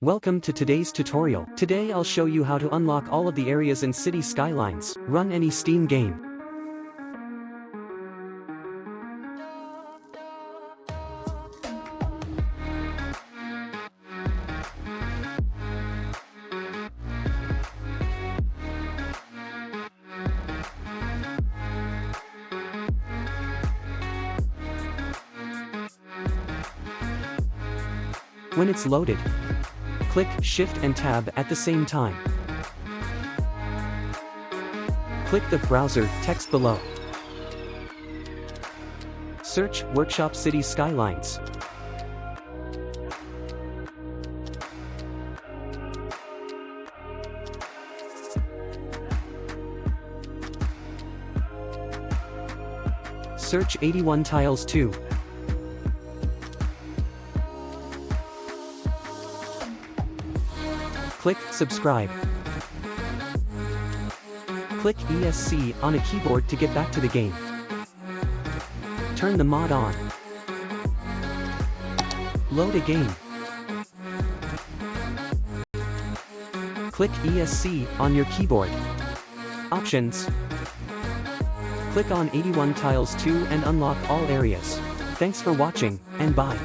Welcome to today's tutorial. Today I'll show you how to unlock all of the areas in City Skylines. Run any Steam game. When it's loaded, click Shift and Tab at the same time. Click the browser text below. Search Workshop City Skylines. Search 81 Tiles 2. Click Subscribe. Click ESC on a keyboard to get back to the game. Turn the mod on. Load a game. Click ESC on your keyboard. Options. Click on 81 Tiles 2 and unlock all areas. Thanks for watching, and bye.